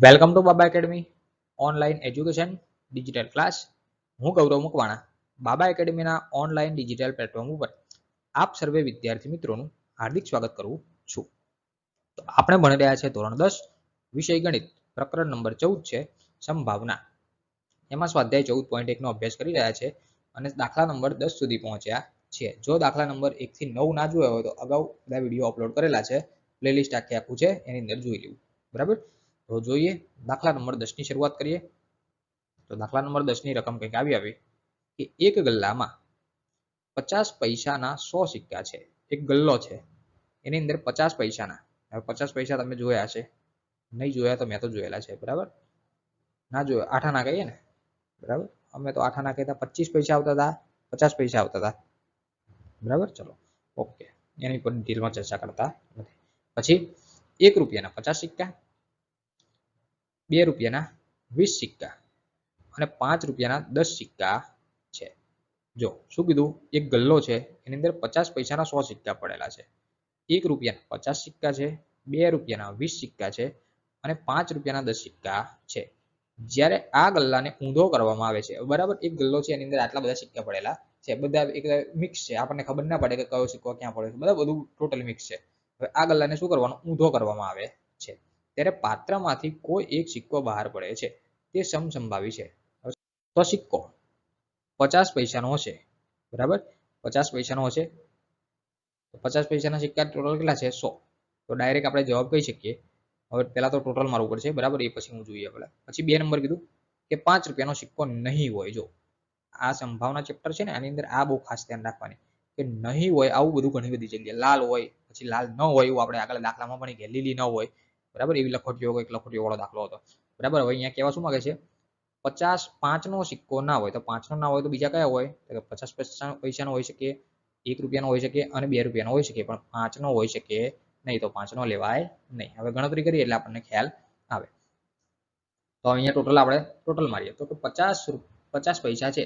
Welcome to Baba academy online education digital class. હું ગૌરવ મકવાણા બાબા એકેડમીના online digital platform ઉપર આપ સર્વે વિદ્યાર્થી મિત્રોનું હાર્દિક સ્વાગત કરું છું. તો આપણે ભણી રહ્યા છે ધોરણ 10 વિષય ગણિત, પ્રકરણ નંબર 14 છે સંભાવના. એમાં સ્વાધ્યાય 14.1 નો અભ્યાસ કરી રહ્યા છે અને દાખલા નંબર 10 સુધી પહોંચ્યા છે. જો દાખલા નંબર 1 થી 9 ના જોયા હોય તો અગાઉ બધા વિડીયો અપલોડ કરેલા છે, પ્લેલિસ્ટ આખું છે, એની અંદર જોઈ લેવું. બરાબર, તો જોઈએ દાખલા નંબર 10 ની શરૂઆત કરીએ. તો દાખલા નંબર 10 ની રકમ કંઈક આવી કે એક ગલ્લામાં 50 પૈસાના 100 સિક્કા છે. એક ગલ્લો છે, એની અંદર 50 પૈસાના, હવે 50 પૈસા તમે જોયા હશે, નહીં જોયા તો મેં તો જોયેલા છે. બરાબર, ના જોયા આઠાના કહીએ ને, બરાબર, અમે તો આઠાના કહેતા 25 પૈસા આવતા હતા, 50 પૈસા આવતા હતા. બરાબર, ચલો ઓકે, એની પર ડિટેલમાં ચર્ચા કરતા નથી. પછી 1 રૂપિયાના 50 સિક્કા, 2 રૂપિયાના 20 સિક્કા અને 5 રૂપિયાના 10 સિક્કા છે. જો શું કીધું, એક ગલ્લો છે, એની અંદર 50 પૈસાના 100 સિક્કા પડેલા છે. 1 રૂપિયાના 50 સિક્કા છે, 2 રૂપિયાના 20 સિક્કા છે અને 5 રૂપિયાના 10 સિક્કા છે. જ્યારે આ ગલ્લાને ઊંધો કરવામાં આવે છે, બરાબર, એક ગલ્લો છે, એની અંદર આટલા બધા સિક્કા પડેલા છે, બધા એક મિક્સ છે, આપણને ખબર ના પડે કે કયો સિક્કો ક્યાં પડે છે, બધા બધું ટોટલી મિક્સ છે. હવે આ ગલ્લાને શું કરવાનું, ઊંધો કરવામાં આવે છે. ત્યારે પાત્રમાંથી કોઈ એક સિક્કો બહાર પડે છે, તે સમસંભાવી છે. તો સિક્કો 50 પૈસાનો હશે, બરાબર, 50 પૈસાનો હશે. 50 પૈસાના સિક્કા ટોટલ કેટલા છે? 100. તો ડાયરેક્ટ આપણે જવાબ કહી શકીએ. હવે પહેલા તો ટોટલ મારવું પડશે, બરાબર, એ પછી હું જોઈએ આપણે. પછી 2 નંબર કીધું કે 5 રૂપિયાનો સિક્કો નહીં હોય. જો આ સંભાવના ચેપ્ટર છે ને, આની અંદર આ બહુ ખાસ ધ્યાન રાખવાની કે નહીં હોય. આવું બધું ઘણી બધી જગ્યાએ લાલ હોય, પછી લાલ ન હોય એવું આપણે આગળ દાખલામાં ભણી ગયા, લીલી ન હોય, બરાબર, એવી લખોટીઓ એક લખોટીઓ વાળો દાખલો હતો. બરાબર, હવે અહીંયા કહેવા શું માંગે છે, 50 5 નો સિક્કો ના હોય તો 5 નો ના હોય તો બીજા કયા હોય? તો 50 પૈસાનો હોઈ શકે, 1 રૂપિયાનો હોઈ શકે અને 2 રૂપિયાનો હોઈ શકે, પણ 5 નો હોઈ શકે નહીં, તો 5 નો લેવાય નહીં. હવે ગણતરી કરીએ એટલે આપણને ખ્યાલ આવે. તો અહીંયા ટોટલ આપણે ટોટલ મારીએ તો 50 પૈસા છે,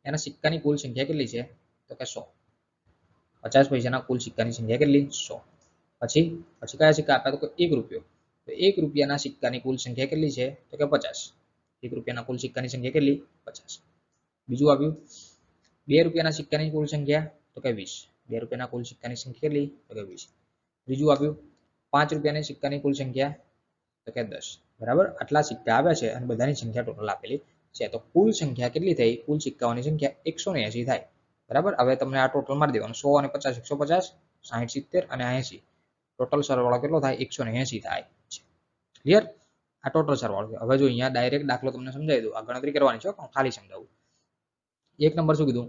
એના સિક્કાની કુલ સંખ્યા કેટલી છે? તો કે 100. 50 પૈસાના કુલ સિક્કાની સંખ્યા કેટલી? 100. પછી પછી કયા સિક્કા આપ્યા? તો કે 1 રૂપિયો. તો 1 રૂપિયાના સિક્કાની કુલ સંખ્યા કેટલી છે? તો કે 50. 1 રૂપિયાના કુલ સિક્કાની સંખ્યા કેટલી? 50. બીજું આવ્યું 2 રૂપિયાના સિક્કાની કુલ સંખ્યા, તો કે 20. 2 રૂપિયાના કુલ સિક્કાની સંખ્યા કેટલી? તો કે 20. ત્રીજું આવ્યું 5 રૂપિયાની સિક્કાની કુલ સંખ્યા, તો કે 10. બરાબર, આટલા સિક્કા આવ્યા છે અને બધાની સંખ્યા ટોટલ આપેલી છે. તો કુલ સંખ્યા કેટલી થઈ? કુલ સિક્કાઓની સંખ્યા 180 થાય. બરાબર, હવે તમને આ ટોટલ મારી દેવાનું, 100 અને 50 150, 60 70 અને 80. ટોટલ સરવાળો કેટલો થાય? 180 થાય છે. ક્લિયર? આ ટોટલ સરવાળો. હવે જો અહીંયા ડાયરેક્ટ દાખલો તમને સમજાવી દઉં, આ ગણતરી કરવાની છે પણ ખાલી સમજાવું. એક નંબર શું કીધું?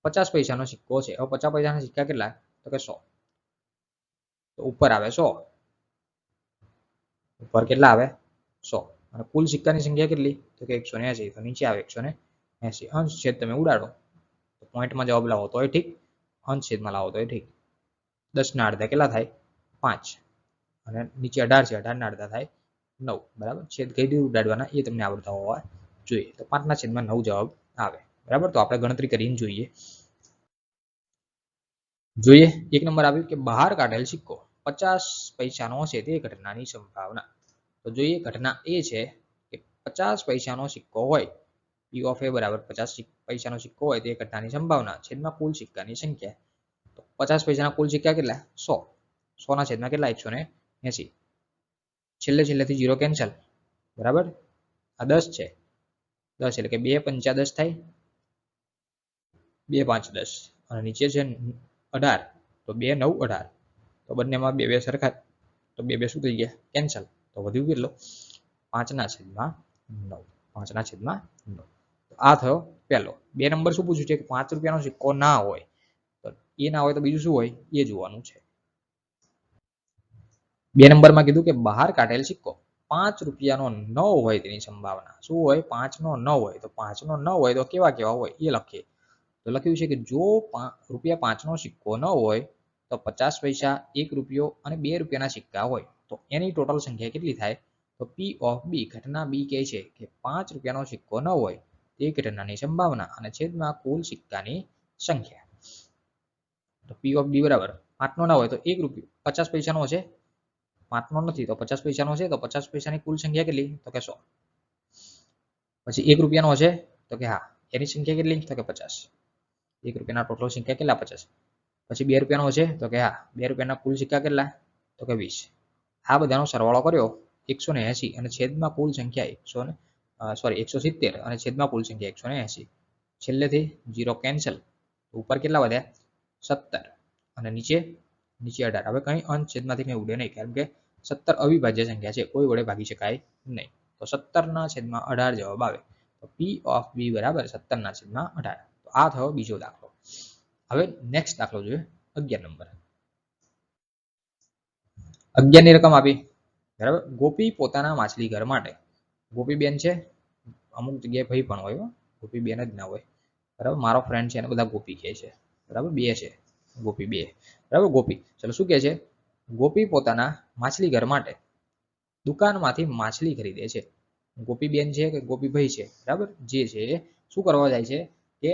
50 પૈસાનો સિક્કો છે. હવે 50 પૈસાના સિક્કા કેટલા? તો કે 100. તો ઉપર આવે 100, ઉપર કેટલા આવે? 100. અને કુલ સિક્કાની સંખ્યા કેટલી? તો કે 180. તો નીચે આવે 180. અંશ છેદ તમે ઉડાડો તો પોઈન્ટમાં જવાબ લાવો તોય ઠીક, અંશ છેદમાં લાવો તોય ઠીક. 10 ના અડધા કેટલા થાય? 5. અને નીચે 18 છે, 18 ના અડધા થાય 9. બરાબર, છેદ કઈ રીતે ઉડાડવાના એ તમને આવડતા હોવા જોઈએ. તો 5 ના છેદમાં 9 જવાબ આવે. બરાબર, તો આપણે ગણતરી કરીને જોઈએ. એક નંબર આવ્યું કે બહાર કાઢેલ સિક્કો 50 પૈસાનો હશે, તે ઘટનાની સંભાવના. તો જોઈએ, ઘટના એ છે કે 50 પૈસાનો સિક્કો હોય, P of A બરાબર 50 પૈસાનો સિક્કો હોય, તે ઘટનાની સંભાવના છેદમાં કુલ સિક્કાની સંખ્યા. તો 50 પૈસાના કુલ સિક્કા કેટલા? 100. 100 ના છેદમાં કેટલા? 180. છેલ્લેથી 0 કેન્સલ. બરાબર, આ 10 છે, 10 એટલે કે 2 પંચા 10 થાય, 2 5 10 અને નીચે છે 18, તો 2 9 18. તો બંનેમાં 2 2 સરખા, તો 2 2 શું થઈ ગયા? કેન્સલ. તો વધ્યું કેટલો? 5 ના છેદમાં 9. 5 ના છેદમાં 9. આ થયો પહેલો. 2 નંબર શું પૂછ્યું છે કે 5 રૂપિયાનો સિક્કો ના હોય. તો એ ના હોય તો બીજું શું હોય એ જોવાનું છે. 2 નંબરમાં કીધું કે બહાર કાઢેલ સિક્કો 5 રૂપિયાનો ન હોય તેની સંભાવના. શું હોય? 5 નો ન હોય. તો 5 નો ન હોય તો કેવા કેવા હોય એ લખીએ. તો લખ્યું છે કે જો રૂપિયા 5 નો સિક્કો ન હોય તો 50 પૈસા, 1 રૂપિયો અને 2 રૂપિયાના સિક્કા હોય, તો એની ટોટલ સંખ્યા કેટલી થાય? તો P of B, ઘટના B કહે છે કે 5 રૂપિયાનો સિક્કો ન હોય તે ઘટનાની સંભાવના અને છેદમાં કુલ સિક્કાની સંખ્યા. તો P of B બરાબર 5 નો ના હોય તો 1 રૂપિયો 50 પૈસાનો હશે, 5નો નથી તો 50 પૈસાનો છે તો 50 પૈસાની કુલ સંખ્યા કેટલી તો કે 100. પછી 1 રૂપિયાનો હશે તો કે હા એની સંખ્યા કેટલી તો કે 50. 1 રૂપિયાના ટોટલ સંખ્યા કેટલા 50. પછી 2 રૂપિયાનો હશે તો કે હા 2 રૂપિયાના કુલ સિક્કા કેટલા તો કે 20. આ બધાનો સરવાળો કર્યો 180 અને છેદમાં કુલ સંખ્યા 170 અને છેદમાં કુલ સંખ્યા 180. છેલ્લેથી 0 કેન્સલ. ઉપર કેટલા વધ્યા 17 અને નીચે 18. હવે કઈ અંશ છેદમાંથી કઈ ઉડે નહીં કારણ કે 17 અવિભાજ્ય સંખ્યા છે કોઈ વડે ભાગી શકાય નહીં. તો 17/18 જવાબ આવે. તો P ઓફ B બરાબર 17/18. તો આ થયો બીજો દાખલો. હવે નેક્સ્ટ દાખલો જોઈએ 11 નંબર. 11 ની રકમ આપી બરાબર. ગોપી પોતાના માછલી ઘર માટે ગોપી બેન છે અમુક જગ્યાએ ભાઈ પણ હોય ગોપી બેન જ ના હોય બરાબર. મારો ફ્રેન્ડ છે એને બધા ગોપી કહે છે બરાબર. બે છે ગોપી બે બરાબર. ગોપી ચલો શું કહે છે ગોપી પોતાના માછલી ઘર માટે દુકાનમાંથી માછલી ખરીદે છે. ગોપી બેન છે કે ગોપી ભાઈ છે બરાબર જે છે શું કરવા જાય છે કે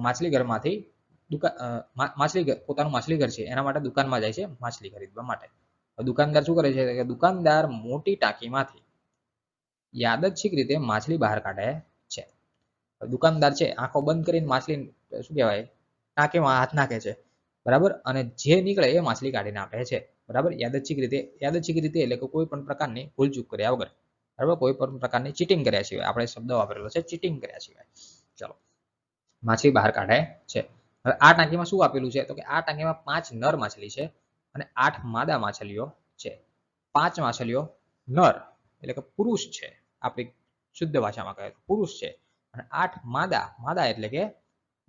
માછલી ઘરમાંથી માછલી ઘર પોતાનું માછલી ઘર છે એના માટે દુકાનમાં જાય છે માછલી ખરીદવા માટે. દુકાનદાર શું કરે છે કે દુકાનદાર મોટી ટાંકીમાંથી યાદચ્છિક રીતે માછલી બહાર કાઢે છે. દુકાનદાર છે આંખો બંધ કરીને માછલી શું કહેવાય ટાંકીમાં હાથ નાખે છે બરાબર અને જે નીકળે એ માછલી કાઢી નાખે છે બરાબર. યાદચ્છિક રીતે એટલે કે કોઈ પણ પ્રકારની ભૂલચૂક કર્યા વગર બરાબર. કોઈ પણ પ્રકારની ચીટિંગ કર્યા સિવાય આપણે શબ્દ વાપરેલો છે ચીટિંગ કર્યા સિવાય. ચલો માછલી બહાર કાઢે છે. હવે આ ટાંકીમાં શું આપેલું છે તો કે આ ટાંકીમાં 5 નર માછલી છે અને 8 માદા માછલીઓ છે. 5 માછલીઓ નર એટલે કે પુરુષ છે આપણી શુદ્ધ ભાષામાં કહે તો પુરુષ છે અને 8 માદા એટલે કે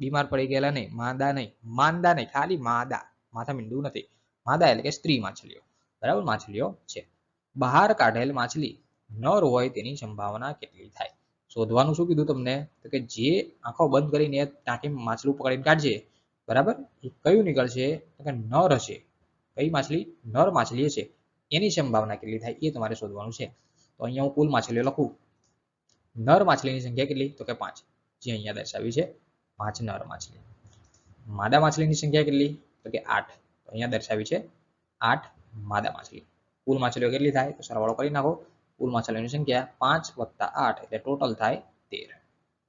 બીમાર પડી ગયેલા નહીં માંદા નહીં ખાલી માદા માથા મીંડું નથી માદા એટલે કે સ્ત્રી માછલીઓ બરાબર માછલીઓ છે. બહાર કાઢેલ માછલી નર હોય તેની સંભાવના કેટલી થાય. શોધવાનું શું કીધું તમને તો કે જે આંખો બંધ કરીને ટાંકીમાં માછલું પકડીને કાઢશે બરાબર એ કયું નીકળશે તો કે નર હશે. કઈ માછલી નર માછલી હશે એની સંભાવના કેટલી થાય એ તમારે શોધવાનું છે. તો અહીંયા હું કુલ માછલીઓ લખું. નર માછલીની સંખ્યા કેટલી તો કે 5 જે અહીંયા દર્શાવી છે 5 નર માછલી. માદા માછલીની સંખ્યા કેટલી તો કે 8 તો અહીંયા દર્શાવી છે 8 માદા માછલી. કુલ માછલીઓ કેટલી થાય તો સરવાળો કરી નાખો. કુલ માછલીઓની સંખ્યા 5 + 8 એટલે ટોટલ થાય 13.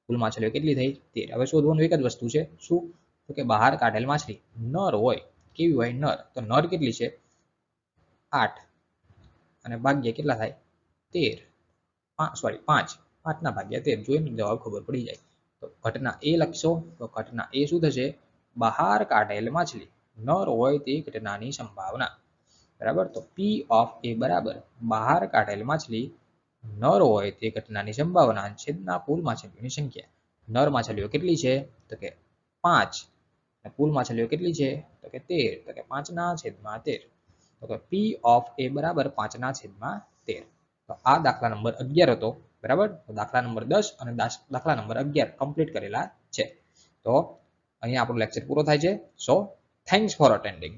કુલ માછલીઓ કેટલી થઈ 13. હવે શોધવાનું એક જ વસ્તુ છે શું તો કે બહાર કાઢેલ માછલી નર હોય કેવી હોય નર તો નર કેટલી છે 8 અને ભાગ્ય કેટલા થાય 13 5 5 ભાગ્યા 13 જોઈને જવાબ ખબર પડી જાય. તો ઘટના એ લખશો તો ઘટના એ શું થશે બહાર કાઢેલ માછલી નર હોય તે ઘટનાની સંભાવના બરાબર. તો P ઓફ A બરાબર બહાર કાઢેલ માછલી નર હોય તે ઘટનાની સંભાવના છેદના કુલ માછલીઓની સંખ્યા. નર માછલીઓ કેટલી છે તો કે 5 અને કુલ માછલીઓ કેટલી છે તો કે 13 તો કે 5/13 તો કે P ઓફ A બરાબર 5/13. તો આ દાખલા નંબર 11 હતો બરાબર. તો દાખલા નંબર 10 અને દાખલા નંબર 11 કમ્પ્લીટ કરેલા છે. તો અહીંયા આપણો લેક્ચર પૂરો થાય છે. સો થેન્ક્સ ફોર અટેન્ડિંગ.